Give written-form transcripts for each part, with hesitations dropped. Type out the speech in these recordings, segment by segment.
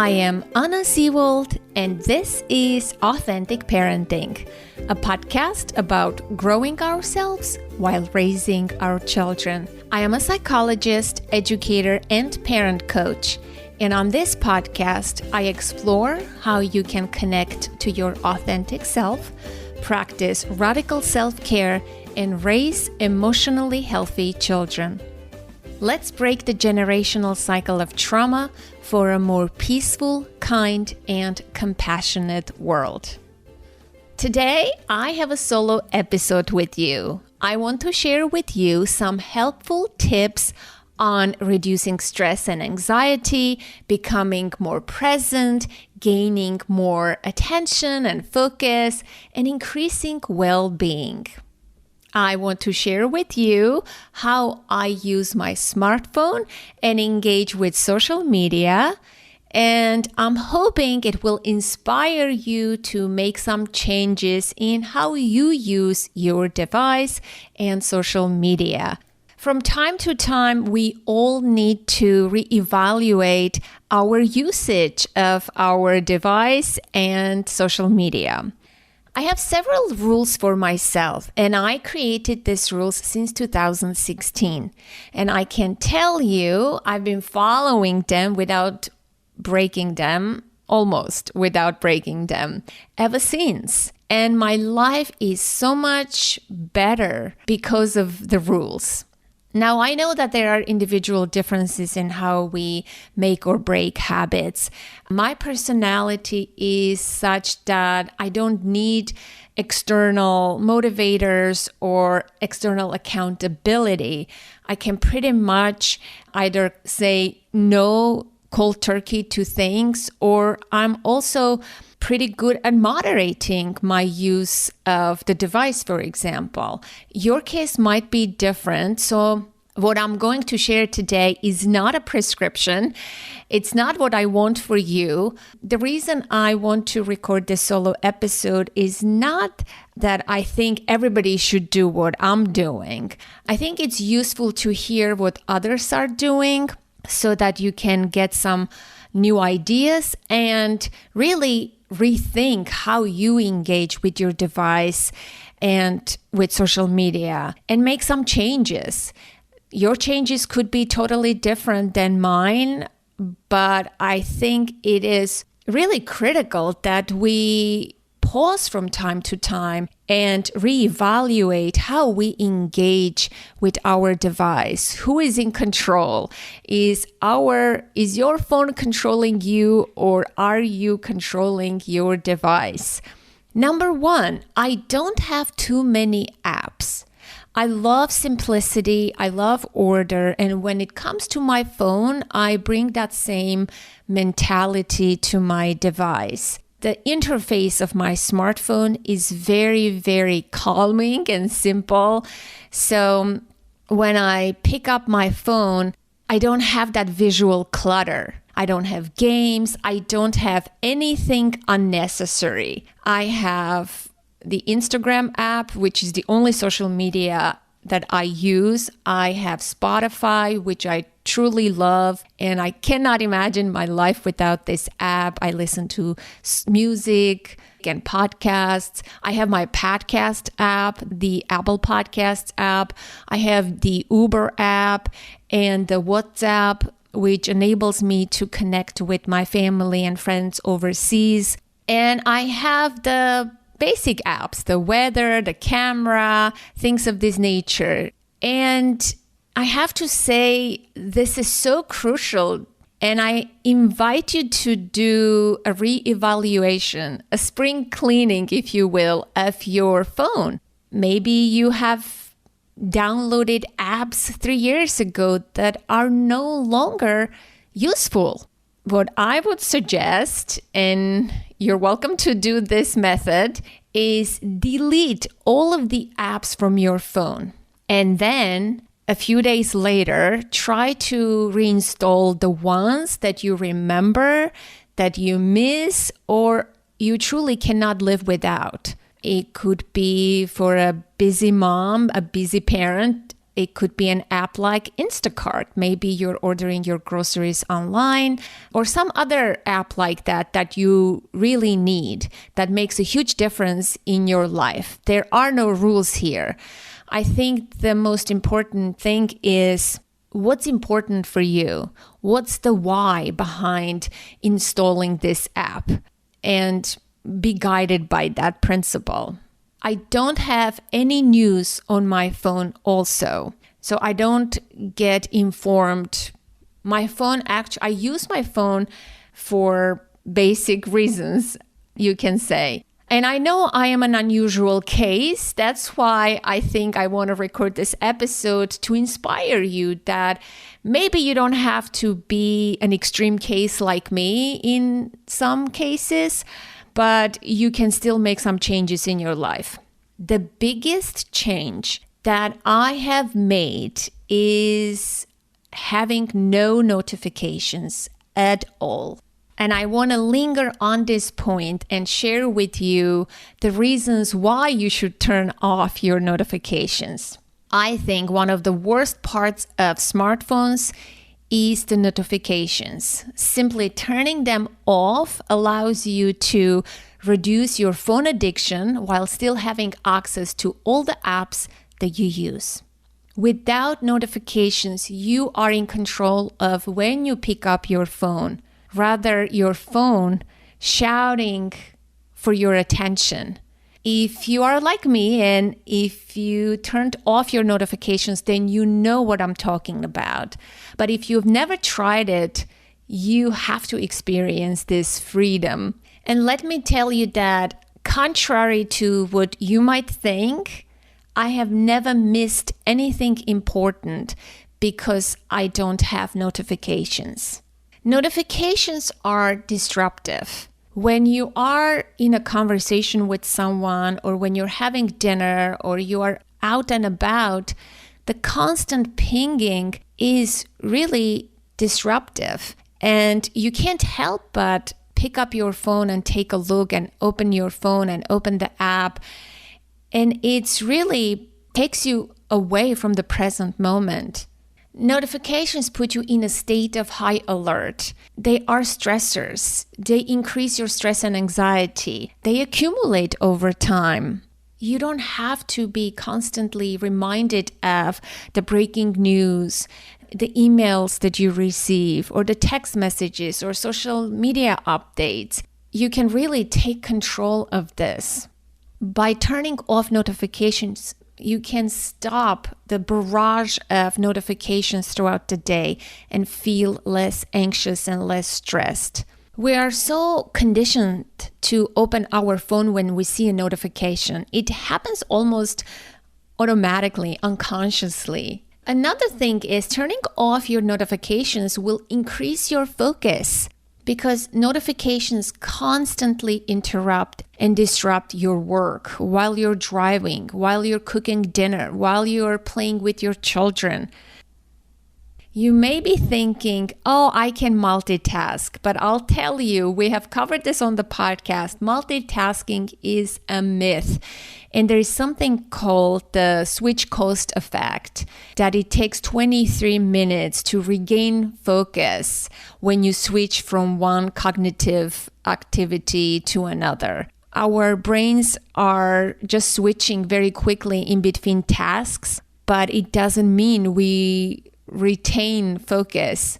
I am Anna Seewald, and this is Authentic Parenting, a podcast about growing ourselves while raising our children. I am a psychologist, educator, and parent coach. And on this podcast, I explore how you can connect to your authentic self, practice radical self-care, and raise emotionally healthy children. Let's break the generational cycle of trauma for a more peaceful, kind, and compassionate world. Today, I have a solo episode with you. I want to share with you some helpful tips on reducing stress and anxiety, becoming more present, gaining more attention and focus, and increasing well-being. I want to share with you how I use my smartphone and engage with social media, and I'm hoping it will inspire you to make some changes in how you use your device and social media. From time to time, we all need to reevaluate our usage of our device and social media. I have several rules for myself, and I created these rules since 2016. And I can tell you, I've been following them without breaking them, almost without breaking them, ever since. And my life is so much better because of the rules. Now, I know that there are individual differences in how we make or break habits. My personality is such that I don't need external motivators or external accountability. I can pretty much either say no cold turkey to things, or I'm also pretty good at moderating my use of the device, for example. Your case might be different, so what I'm going to share today is not a prescription. It's not what I want for you. The reason I want to record this solo episode is not that I think everybody should do what I'm doing. I think it's useful to hear what others are doing so that you can get some new ideas and really rethink how you engage with your device and with social media and make some changes. Your changes could be totally different than mine, but I think it is really critical that we pause from time to time and reevaluate how we engage with our device. Who is in control? Is your phone controlling you, or are you controlling your device? Number one, I don't have too many apps. I love simplicity, I love order, and when it comes to my phone, I bring that same mentality to my device. The interface of my smartphone is very, very calming and simple. So when I pick up my phone, I don't have that visual clutter. I don't have games. I don't have anything unnecessary. I have the Instagram app, which is the only social media that I use. I have Spotify, which I truly love, and I cannot imagine my life without this app. I listen to music and podcasts. I have my podcast app, the Apple Podcasts app. I have the Uber app and the WhatsApp, which enables me to connect with my family and friends overseas. And I have the basic apps, the weather, the camera, things of this nature. And I have to say, this is so crucial. And I invite you to do a reevaluation, a spring cleaning, if you will, of your phone. Maybe you have downloaded apps 3 years ago that are no longer useful. What I would suggest, and you're welcome to do this method, is delete all of the apps from your phone. And then a few days later, try to reinstall the ones that you remember, that you miss, or you truly cannot live without. It could be for a busy mom, a busy parent. It could be an app like Instacart. Maybe you're ordering your groceries online, or some other app like that you really need, that makes a huge difference in your life. There are no rules here. I think the most important thing is what's important for you. What's the why behind installing this app? And be guided by that principle. I don't have any news on my phone also, so I don't get informed. My phone, I use my phone for basic reasons, you can say. And I know I am an unusual case. That's why I think I want to record this episode to inspire you that maybe you don't have to be an extreme case like me in some cases, but you can still make some changes in your life. The biggest change that I have made is having no notifications at all. And I want to linger on this point and share with you the reasons why you should turn off your notifications. I think one of the worst parts of smartphones is the notifications. Simply turning them off allows you to reduce your phone addiction while still having access to all the apps that you use. Without notifications, you are in control of when you pick up your phone, rather your phone shouting for your attention. If you are like me and if you turned off your notifications, then you know what I'm talking about. But if you've never tried it, you have to experience this freedom. And let me tell you that, contrary to what you might think, I have never missed anything important because I don't have notifications. Notifications are disruptive. When you are in a conversation with someone, or when you're having dinner, or you are out and about, the constant pinging is really disruptive. And you can't help but pick up your phone and take a look and open your phone and open the app. And it's really takes you away from the present moment. Notifications put you in a state of high alert. They are stressors. They increase your stress and anxiety. They accumulate over time. You don't have to be constantly reminded of the breaking news, the emails that you receive, or the text messages or social media updates. You can really take control of this. By turning off notifications, you can stop the barrage of notifications throughout the day and feel less anxious and less stressed. We are so conditioned to open our phone when we see a notification. It happens almost automatically, unconsciously. Another thing is turning off your notifications will increase your focus, because notifications constantly interrupt and disrupt your work while you're driving, while you're cooking dinner, while you're playing with your children. You may be thinking, oh, I can multitask, but I'll tell you, we have covered this on the podcast. Multitasking is a myth. And there is something called the switch cost effect, that it takes 23 minutes to regain focus when you switch from one cognitive activity to another. Our brains are just switching very quickly in between tasks, but it doesn't mean we retain focus.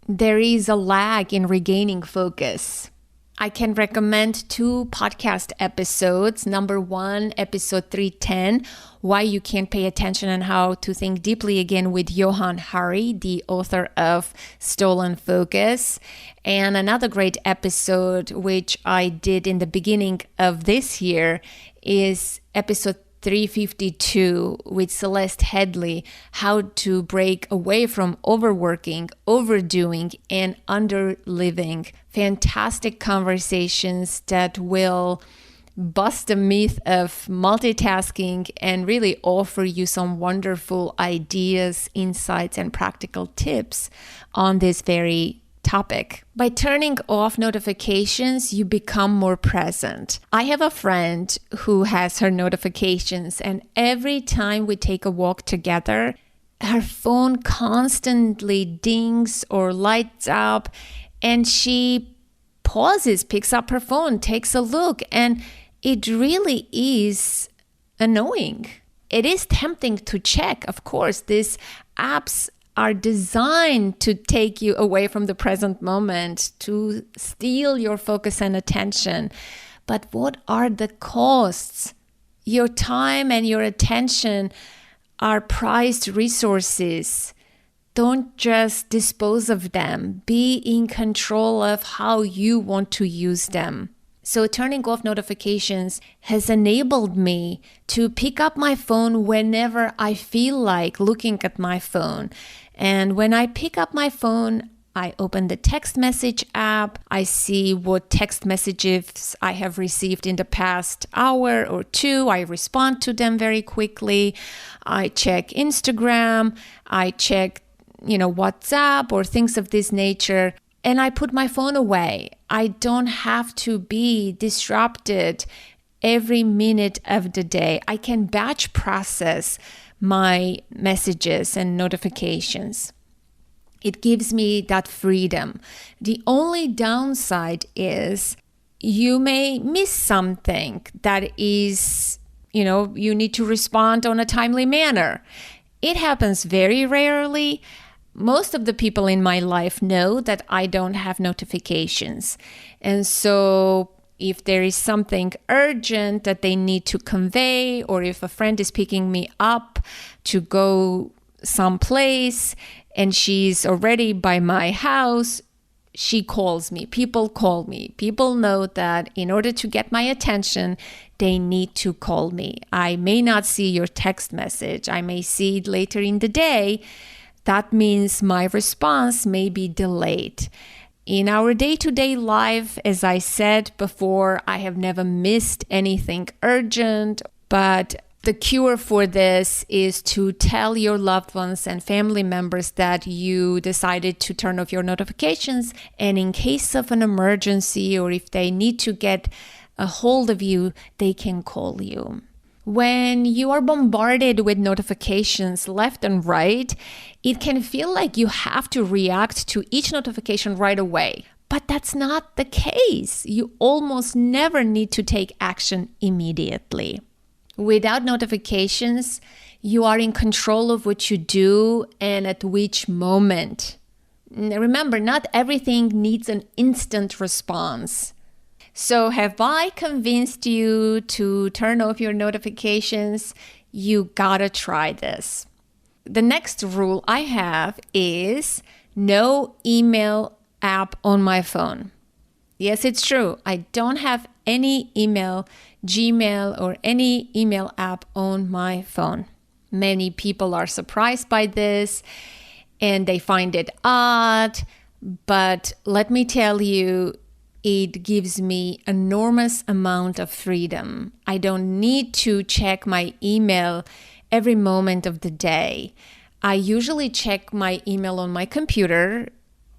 There is a lag in regaining focus. I can recommend 2 podcast episodes. Number 1, episode 310, Why You Can't Pay Attention and How to Think Deeply Again, with Johann, the author of Stolen Focus. And another great episode, which I did in the beginning of this year, is episode 352 with Celeste Headlee, How to Break Away from Overworking, Overdoing, and Underliving. Fantastic conversations that will bust the myth of multitasking and really offer you some wonderful ideas, insights, and practical tips on this very topic. By turning off notifications, you become more present. I have a friend who has her notifications, and every time we take a walk together, her phone constantly dings or lights up, and she pauses, picks up her phone, takes a look, and it really is annoying. It is tempting to check. Of course, these apps are designed to take you away from the present moment, to steal your focus and attention. But what are the costs? Your time and your attention are prized resources. Don't just dispose of them. Be in control of how you want to use them. So turning off notifications has enabled me to pick up my phone whenever I feel like looking at my phone. And when I pick up my phone, I open the text message app. I see what text messages I have received in the past hour or two. I respond to them very quickly. I check Instagram. I check, WhatsApp or things of this nature. And I put my phone away. I don't have to be disrupted every minute of the day. I can batch process my messages and notifications. It gives me that freedom. The only downside is you may miss something that is, you need to respond on a timely manner. It happens very rarely. Most of the people in my life know that I don't have notifications. And so if there is something urgent that they need to convey, or if a friend is picking me up to go someplace and she's already by my house, she calls me. People call me. People know that in order to get my attention, they need to call me. I may not see your text message. I may see it later in the day. That means my response may be delayed. In our day-to-day life, as I said before, I have never missed anything urgent, but the cure for this is to tell your loved ones and family members that you decided to turn off your notifications, and in case of an emergency or if they need to get a hold of you, they can call you. When you are bombarded with notifications left and right, it can feel like you have to react to each notification right away. But that's not the case. You almost never need to take action immediately. Without notifications, you are in control of what you do and at which moment. Remember, not everything needs an instant response. So have I convinced you to turn off your notifications? You gotta try this. The next rule I have is no email app on my phone. Yes, it's true. I don't have any email, Gmail, or any email app on my phone. Many people are surprised by this and they find it odd, but let me tell you, it gives me enormous amount of freedom. I don't need to check my email every moment of the day. I usually check my email on my computer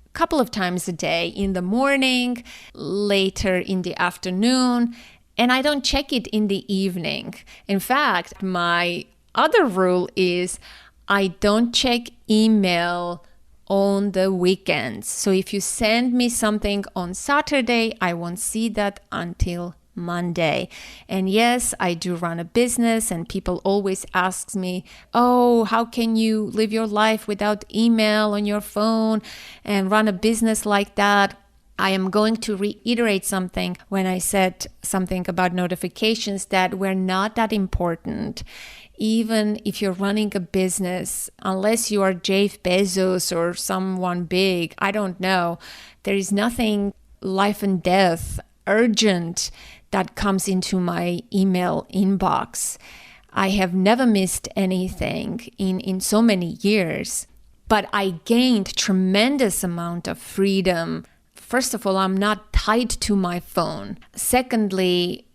a couple of times a day, in the morning, later in the afternoon, and I don't check it in the evening. In fact, my other rule is I don't check email on the weekends. So if you send me something on Saturday, I won't see that until Monday. And yes, I do run a business and people always ask me, oh, how can you live your life without email on your phone and run a business like that? I am going to reiterate something when I said something about notifications that were not that important. Even if you're running a business, unless you are Jeff Bezos or someone big, I don't know, there is nothing life and death urgent that comes into my email inbox. I have never missed anything in so many years, but I gained tremendous amount of freedom. First of all, I'm not tied to my phone. Secondly,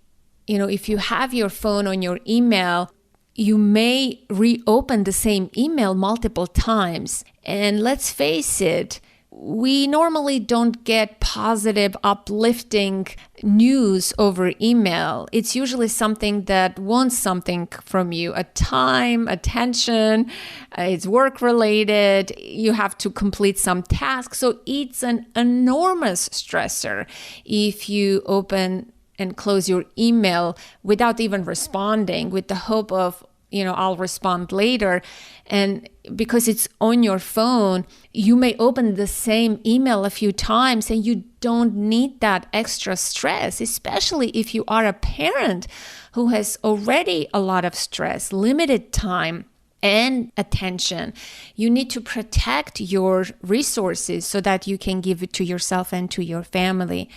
if you have your phone on your email, you may reopen the same email multiple times. And let's face it, we normally don't get positive, uplifting news over email. It's usually something that wants something from you, a time, attention, it's work related, you have to complete some task. So it's an enormous stressor if you open and close your email without even responding, with the hope of, I'll respond later. And because it's on your phone, you may open the same email a few times and you don't need that extra stress, especially if you are a parent who has already a lot of stress, limited time and attention. You need to protect your resources so that you can give it to yourself and to your family.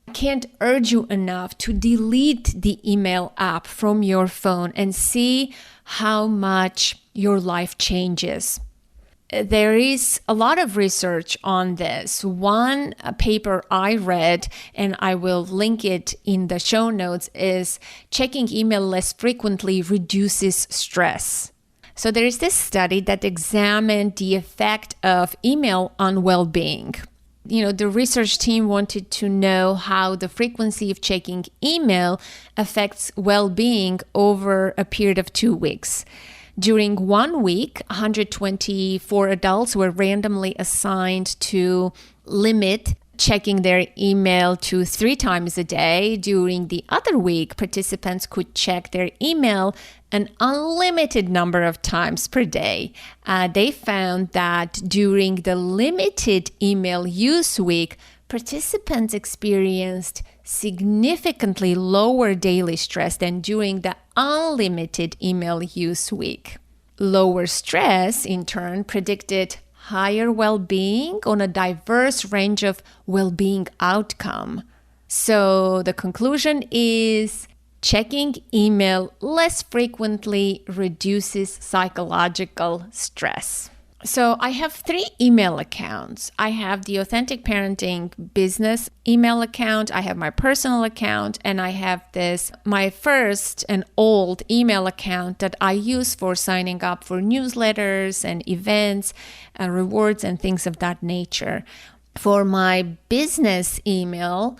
I can't urge you enough to delete the email app from your phone and see how much your life changes. There is a lot of research on this. One paper I read, and I will link it in the show notes, is checking email less frequently reduces stress. So there is this study that examined the effect of email on well-being. The research team wanted to know how the frequency of checking email affects well-being over a period of 2 weeks. During 1 week, 124 adults were randomly assigned to limit checking their email to 3 times a day. During the other week, participants could check their email an unlimited number of times per day. They found that during the limited email use week, participants experienced significantly lower daily stress than during the unlimited email use week. Lower stress, in turn, predicted higher well-being on a diverse range of well-being outcome. So the conclusion is checking email less frequently reduces psychological stress. So I have 3 email accounts. I have the Authentic Parenting business email account, I have my personal account, and I have my first and old email account that I use for signing up for newsletters and events and rewards and things of that nature. For my business email,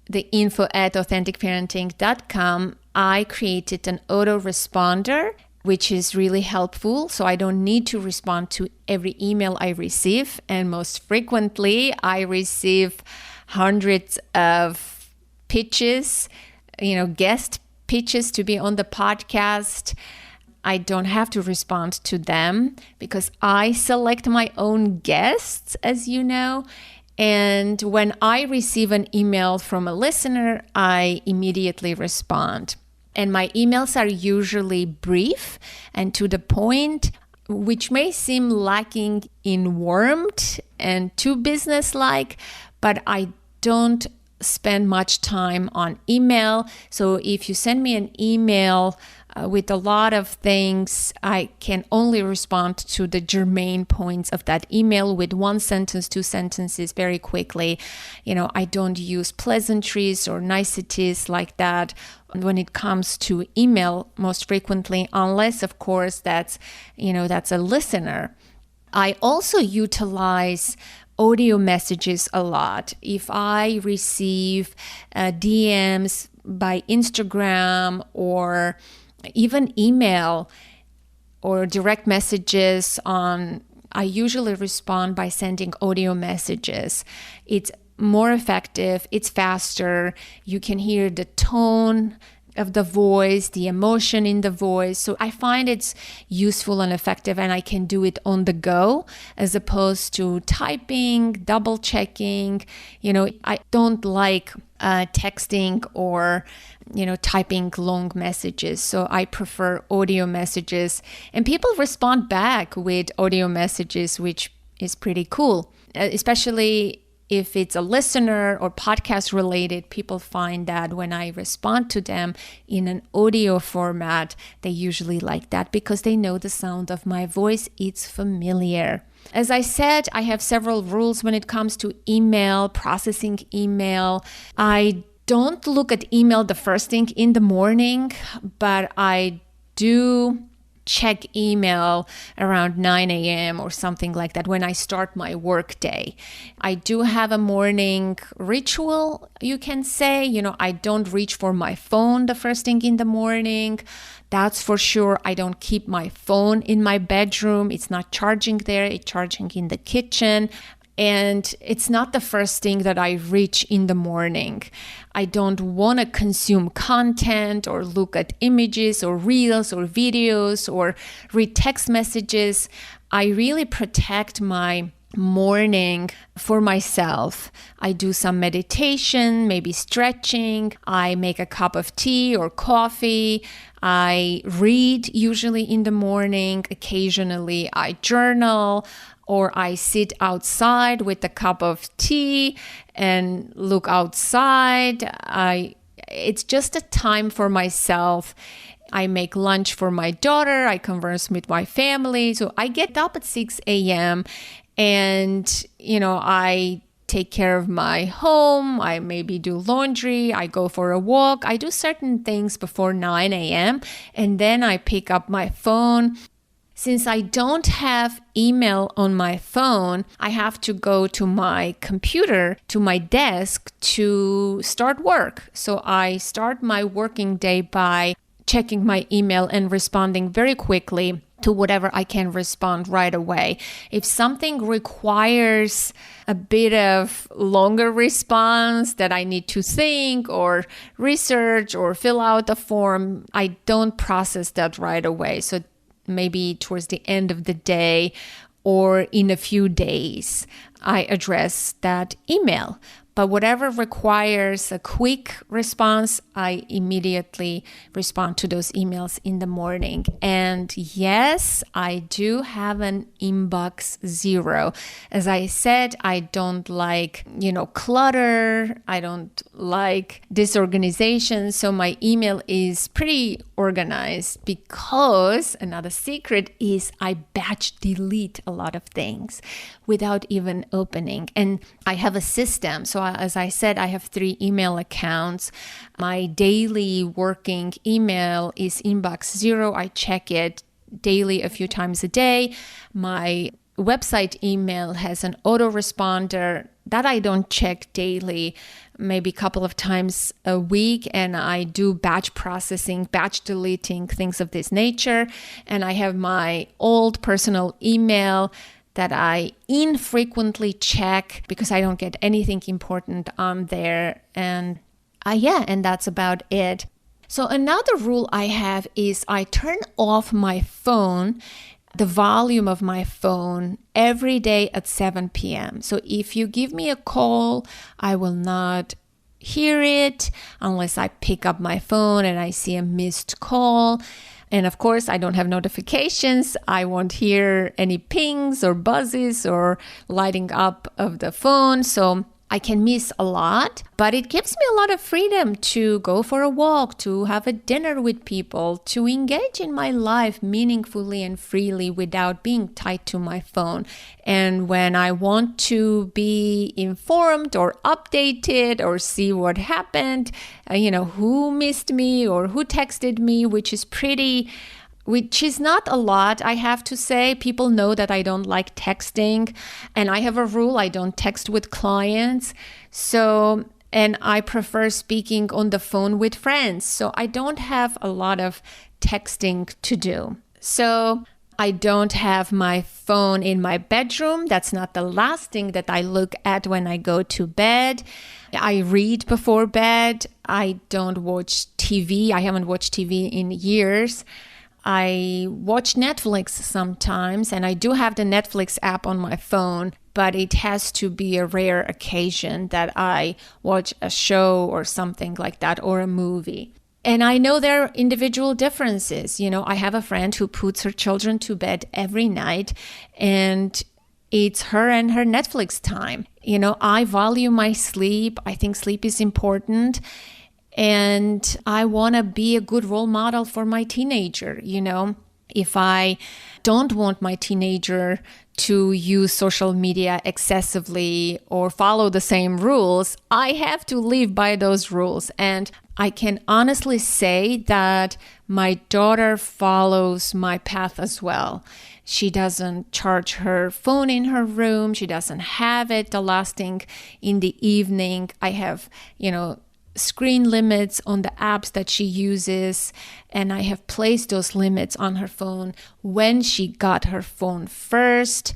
the info@authenticparenting.com, I created an autoresponder, which is really helpful. So I don't need to respond to every email I receive. And most frequently, I receive hundreds of pitches, guest pitches to be on the podcast. I don't have to respond to them because I select my own guests, as you know. And when I receive an email from a listener, I immediately respond. And my emails are usually brief and to the point, which may seem lacking in warmth and too businesslike, but I don't spend much time on email. So if you send me an email with a lot of things, I can only respond to the germane points of that email with 1 sentence, 2 sentences very quickly. I don't use pleasantries or niceties like that when it comes to email most frequently, unless of course that's a listener. I also utilize audio messages a lot. If I receive DMs by Instagram or even email or direct messages I usually respond by sending audio messages. It's more effective, it's faster, you can hear the tone of the voice, the emotion in the voice. So I find it's useful and effective, and I can do it on the go as opposed to typing, double checking. I don't like texting or typing long messages. So I prefer audio messages, and people respond back with audio messages, which is pretty cool, especially if it's a listener or podcast related. People find that when I respond to them in an audio format, they usually like that because they know the sound of my voice. It's familiar. As I said, I have several rules when it comes to email, processing email. I don't look at email the first thing in the morning, but I do check email around 9 a.m. or something like that when I start my work day. I do have a morning ritual, you can say. I don't reach for my phone the first thing in the morning. That's for sure. I don't keep my phone in my bedroom. It's not charging there. It's charging in the kitchen. And it's not the first thing that I reach in the morning. I don't want to consume content or look at images or reels or videos or read text messages. I really protect my morning for myself. I do some meditation, maybe stretching. I make a cup of tea or coffee. I read usually in the morning. Occasionally I journal, or I sit outside with a cup of tea and look outside. It's just a time for myself. I make lunch for my daughter. I converse with my family. So I get up at 6 a.m. and, I take care of my home. I maybe do laundry. I go for a walk. I do certain things before 9 a.m. and then I pick up my phone. Since I don't have email on my phone, I have to go to my computer, to my desk to start work. So I start my working day by checking my email and responding very quickly to whatever I can respond right away. If something requires a bit of longer response that I need to think or research or fill out a form, I don't process that right away. So maybe towards the end of the day or in a few days, I address that email. But whatever requires a quick response, I immediately respond to those emails in the morning. And yes, I do have an inbox zero. As I said, I don't like, clutter. I don't like disorganization. So my email is pretty organized because another secret is I batch delete a lot of things without even opening. And I have a system. So as I said, I have 3 email accounts. My daily working email is inbox zero. I check it daily a few times a day. My website email has an autoresponder that I don't check daily, maybe a couple of times a week. And I do batch processing, batch deleting, things of this nature. And I have my old personal email that I infrequently check because I don't get anything important on there. And that's about it. So another rule I have is I turn off my phone, the volume of my phone, every day at 7 p.m. So if you give me a call, I will not hear it unless I pick up my phone and I see a missed call. And of course, I don't have notifications. I won't hear any pings or buzzes or lighting up of the phone. So I can miss a lot, but it gives me a lot of freedom to go for a walk, to have a dinner with people, to engage in my life meaningfully and freely without being tied to my phone. And when I want to be informed or updated or see what happened, who missed me or who texted me, which is not a lot, I have to say. People know that I don't like texting, and I have a rule, I don't text with clients. And I prefer speaking on the phone with friends. So I don't have a lot of texting to do. So I don't have my phone in my bedroom. That's not the last thing that I look at when I go to bed. I read before bed. I don't watch TV. I haven't watched TV in years. I watch Netflix sometimes, and I do have the Netflix app on my phone, but it has to be a rare occasion that I watch a show or something like that, or a movie. And I know there are individual differences. I have a friend who puts her children to bed every night, and it's her and her Netflix time. I value my sleep. I think sleep is important. And I want to be a good role model for my teenager. If I don't want my teenager to use social media excessively or follow the same rules, I have to live by those rules. And I can honestly say that my daughter follows my path as well. She doesn't charge her phone in her room. She doesn't have it the last thing in the evening. I have, screen limits on the apps that she uses, and I have placed those limits on her phone when she got her phone first.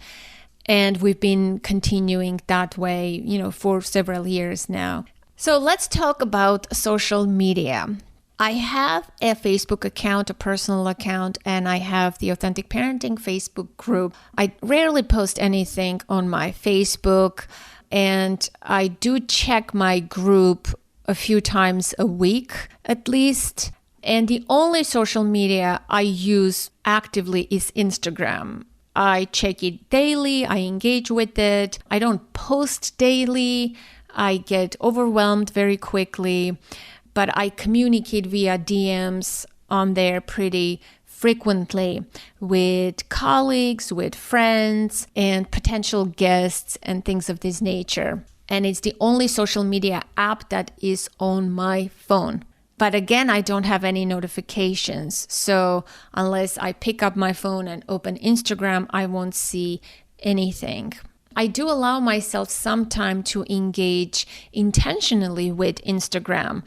And we've been continuing that way, for several years now. So let's talk about social media. I have a Facebook account, a personal account, and I have the Authentic Parenting Facebook group. I rarely post anything on my Facebook, and I do check my group a few times a week at least. And the only social media I use actively is Instagram. I check it daily, I engage with it. I don't post daily. I get overwhelmed very quickly, but I communicate via DMs on there pretty frequently with colleagues, with friends, and potential guests and things of this nature. And it's the only social media app that is on my phone. But again, I don't have any notifications. So unless I pick up my phone and open Instagram, I won't see anything. I do allow myself some time to engage intentionally with Instagram.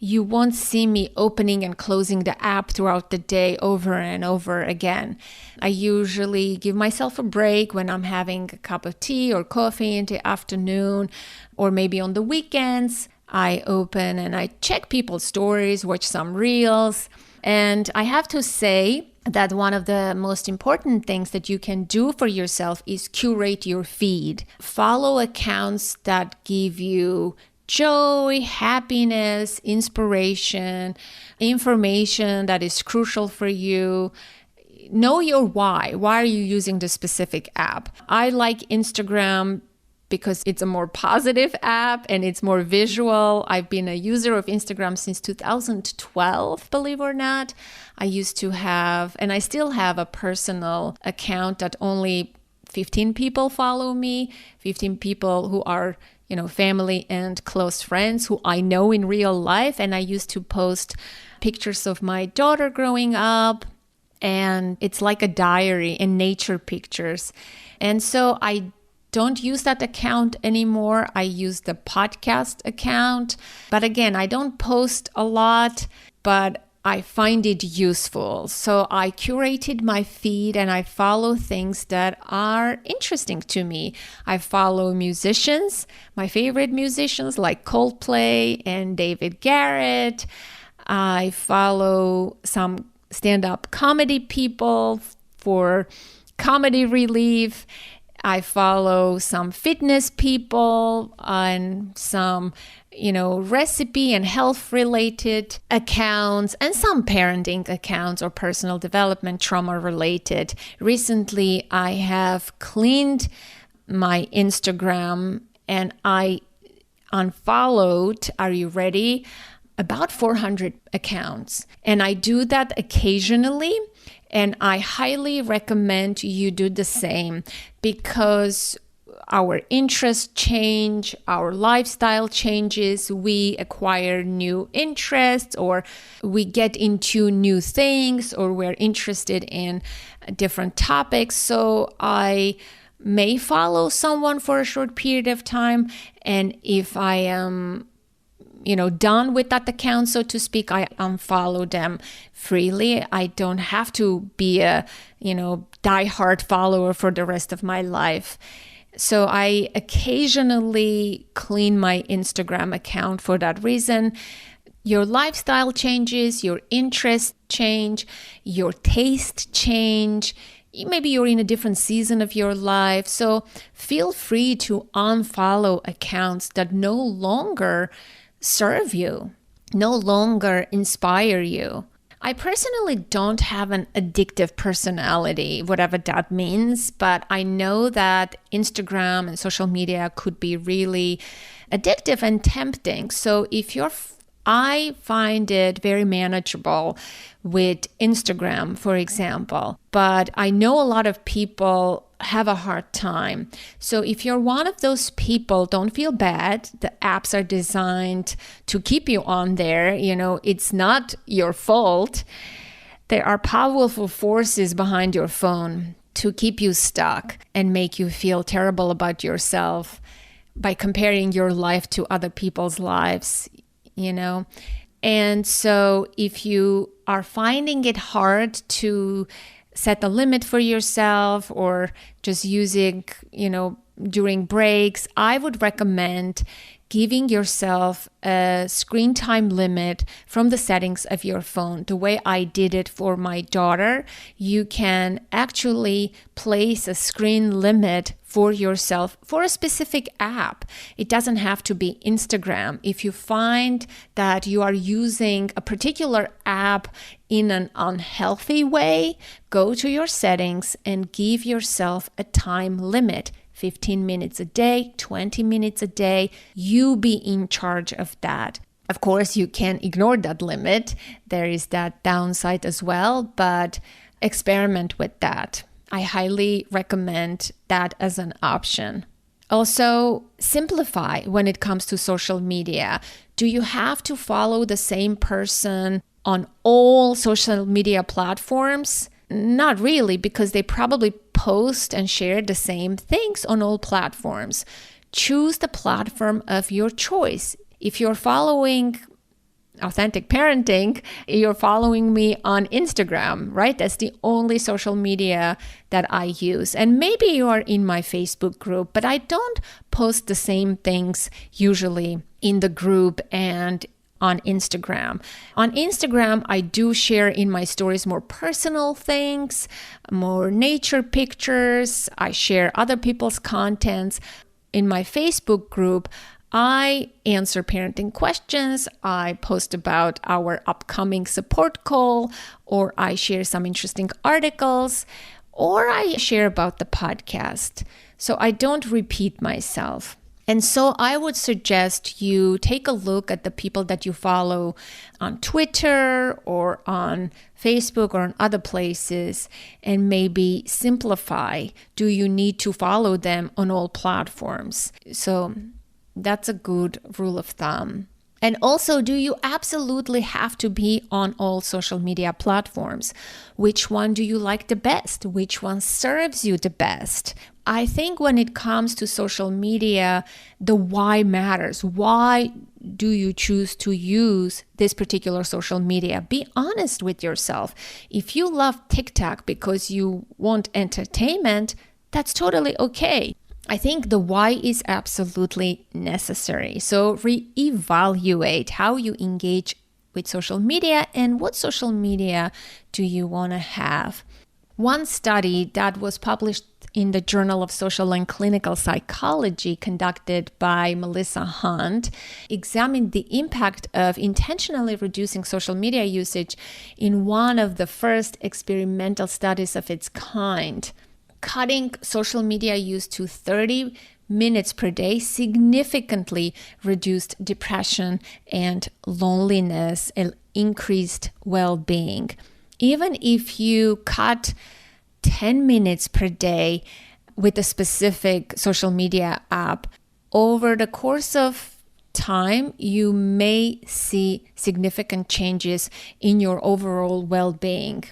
You won't see me opening and closing the app throughout the day over and over again. I usually give myself a break when I'm having a cup of tea or coffee in the afternoon, or maybe on the weekends. I open and I check people's stories, watch some reels. And I have to say that one of the most important things that you can do for yourself is curate your feed. Follow accounts that give you joy, happiness, inspiration, information that is crucial for you. Know your why. Why are you using the specific app? I like Instagram because it's a more positive app and it's more visual. I've been a user of Instagram since 2012, believe it or not. I used to have, and I still have, a personal account that only 15 people follow me, 15 people who are family and close friends who I know in real life. And I used to post pictures of my daughter growing up, and it's like a diary and nature pictures. And so I don't use that account anymore. I use the podcast account. But again, I don't post a lot, but I find it useful. So I curated my feed and I follow things that are interesting to me. I follow musicians, my favorite musicians like Coldplay and David Garrett. I follow some stand-up comedy people for comedy relief. I follow some fitness people and some recipe and health related accounts, and some parenting accounts or personal development, trauma related. Recently, I have cleaned my Instagram and I unfollowed, are you ready? About 400 accounts. And I do that occasionally. And I highly recommend you do the same, because our interests change, our lifestyle changes, we acquire new interests, or we get into new things, or we're interested in different topics. So I may follow someone for a short period of time, and if I am done with that account, so to speak, I unfollow them freely. I don't have to be a, diehard follower for the rest of my life. So I occasionally clean my Instagram account for that reason. Your lifestyle changes, your interests change, your taste change. Maybe you're in a different season of your life. So feel free to unfollow accounts that no longer serve you, no longer inspire you. I personally don't have an addictive personality, whatever that means, but I know that Instagram and social media could be really addictive and tempting. So if you're I find it very manageable with Instagram, for example, but I know a lot of people have a hard time. So if you're one of those people, don't feel bad. The apps are designed to keep you on there. It's not your fault. There are powerful forces behind your phone to keep you stuck and make you feel terrible about yourself by comparing your life to other people's lives, And so if you are finding it hard to set a limit for yourself or just using, during breaks, I would recommend giving yourself a screen time limit from the settings of your phone. The way I did it for my daughter, you can actually place a screen limit for yourself for a specific app. It doesn't have to be Instagram. If you find that you are using a particular app in an unhealthy way, go to your settings and give yourself a time limit. 15 minutes a day, 20 minutes a day, you be in charge of that. Of course, you can ignore that limit. There is that downside as well, but experiment with that. I highly recommend that as an option. Also, simplify when it comes to social media. Do you have to follow the same person on all social media platforms? Not really, because they probably post and share the same things on all platforms. Choose the platform of your choice. If you're following Authentic Parenting, you're following me on Instagram, right? That's the only social media that I use. And maybe you are in my Facebook group, but I don't post the same things usually in the group and on Instagram. On Instagram, I do share in my stories more personal things, more nature pictures. I share other people's contents. In my Facebook group, I answer parenting questions. I post about our upcoming support call, or I share some interesting articles, or I share about the podcast. So I don't repeat myself. And so I would suggest you take a look at the people that you follow on Twitter or on Facebook or on other places and maybe simplify. Do you need to follow them on all platforms? So that's a good rule of thumb. And also, do you absolutely have to be on all social media platforms? Which one do you like the best? Which one serves you the best? I think when it comes to social media, the why matters. Why do you choose to use this particular social media? Be honest with yourself. If you love TikTok because you want entertainment, that's totally okay. I think the why is absolutely necessary. So reevaluate how you engage with social media and what social media do you want to have. One study that was published in the Journal of Social and Clinical Psychology conducted by Melissa Hunt examined the impact of intentionally reducing social media usage in one of the first experimental studies of its kind. Cutting social media use to 30 minutes per day significantly reduced depression and loneliness and increased well-being. Even if you cut 10 minutes per day with a specific social media app, over the course of time, you may see significant changes in your overall well-being.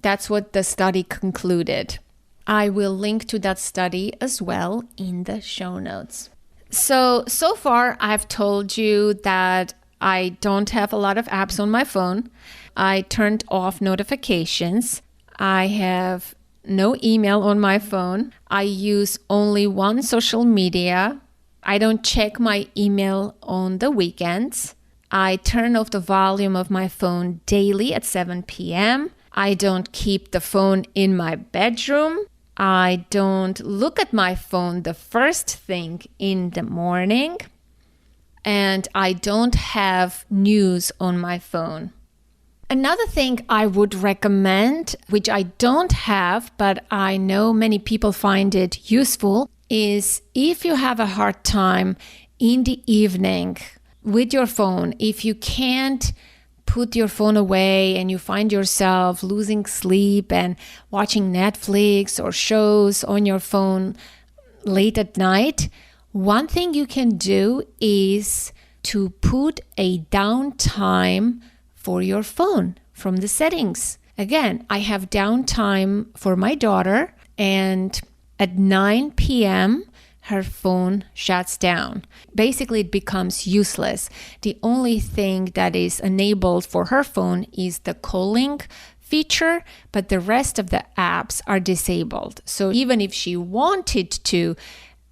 That's what the study concluded. I will link to that study as well in the show notes. So far I've told you that I don't have a lot of apps on my phone. I turned off notifications. I have no email on my phone. I use only one social media. I don't check my email on the weekends. I turn off the volume of my phone daily at 7 p.m. I don't keep the phone in my bedroom. I don't look at my phone the first thing in the morning. And I don't have news on my phone. Another thing I would recommend, which I don't have, but I know many people find it useful, is if you have a hard time in the evening with your phone, if you can't put your phone away and you find yourself losing sleep and watching Netflix or shows on your phone late at night, one thing you can do is to put a downtime for your phone from the settings. Again, I have downtime for my daughter, and at 9 p.m., her phone shuts down. Basically, it becomes useless. The only thing that is enabled for her phone is the calling feature, but the rest of the apps are disabled. So even if she wanted to,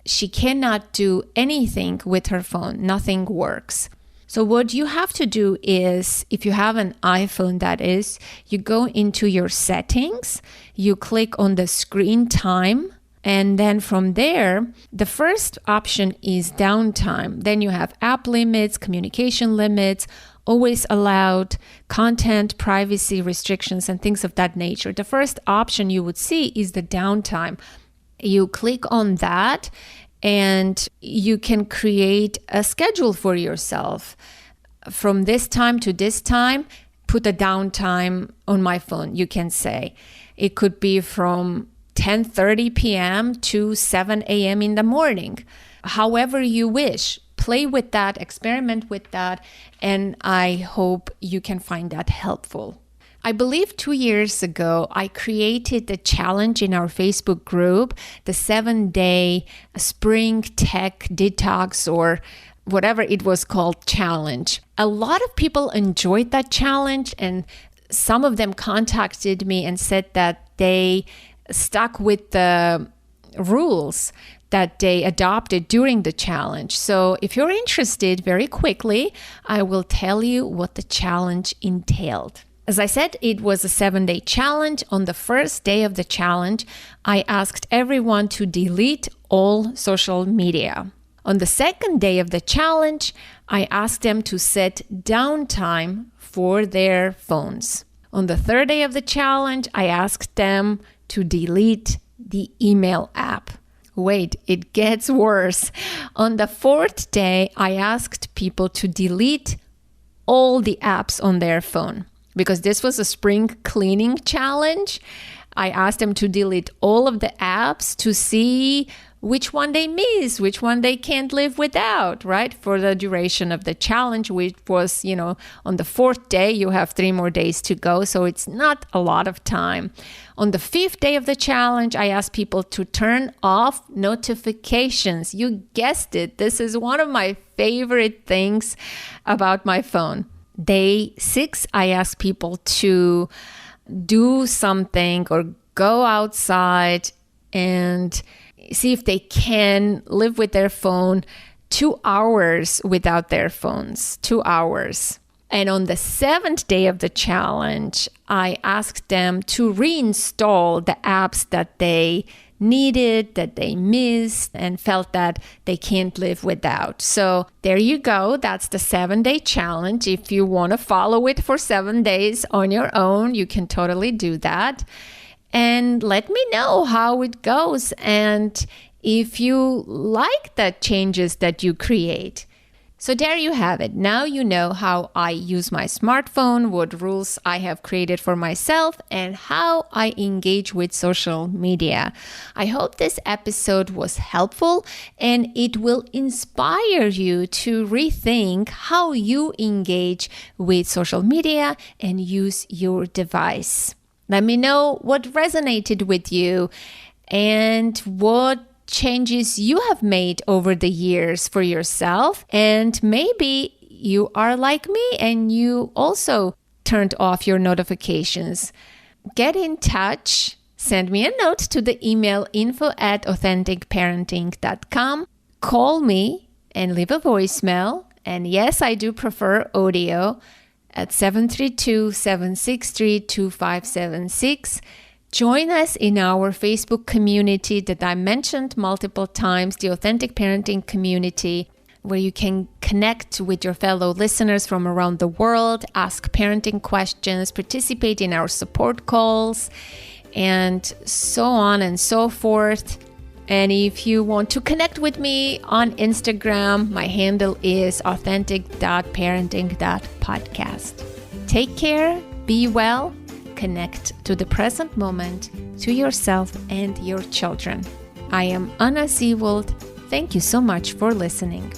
she cannot do anything with her phone. Nothing works. So what you have to do is, if you have an iPhone, that is, you go into your settings, you click on the screen time, and then from there, the first option is downtime. Then you have app limits, communication limits, always allowed, content, privacy restrictions, and things of that nature. The first option you would see is the downtime. You click on that and you can create a schedule for yourself. From this time to this time, put a downtime on my phone, you can say. It could be from 10:30 p.m. to 7 a.m. in the morning. However you wish, play with that, experiment with that, and I hope you can find that helpful. I believe 2 years ago, I created a challenge in our Facebook group, the 7-day spring tech detox, or whatever it was called, challenge. A lot of people enjoyed that challenge, and some of them contacted me and said that they stuck with the rules that they adopted during the challenge. So if you're interested, very quickly, I will tell you what the challenge entailed. As I said, it was a 7-day challenge. On the first day of the challenge, I asked everyone to delete all social media. On the second day of the challenge, I asked them to set downtime for their phones. On the third day of the challenge, I asked them to delete the email app. Wait, it gets worse. On the fourth day, I asked people to delete all the apps on their phone. Because this was a spring cleaning challenge, I asked them to delete all of the apps to see which one they miss, which one they can't live without, right? For the duration of the challenge, which was, on the fourth day, you have 3 more days to go. So it's not a lot of time. On the 5th day of the challenge, I asked people to turn off notifications. You guessed it. This is one of my favorite things about my phone. Day 6, I asked people to do something or go outside and see if they can live with their phone 2 hours without their phones, 2 hours. And on the 7th day of the challenge, I asked them to reinstall the apps that they needed, that they missed, and felt that they can't live without. So there you go. That's the 7-day challenge. If you want to follow it for 7 days on your own, you can totally do that. And let me know how it goes and if you like the changes that you create. So there you have it. Now you know how I use my smartphone, what rules I have created for myself, and how I engage with social media. I hope this episode was helpful and it will inspire you to rethink how you engage with social media and use your device. Let me know what resonated with you and what changes you have made over the years for yourself. And maybe you are like me and you also turned off your notifications. Get in touch. Send me a note to the email info@authenticparenting.com. Call me and leave a voicemail. And yes, I do prefer audio at 732-763-2576. Join us in our Facebook community that I mentioned multiple times, the Authentic Parenting Community, where you can connect with your fellow listeners from around the world, ask parenting questions, participate in our support calls, and so on and so forth. And if you want to connect with me on Instagram, my handle is authentic.parenting.podcast. Take care, be well, connect to the present moment, to yourself and your children. I am Anna Seewald. Thank you so much for listening.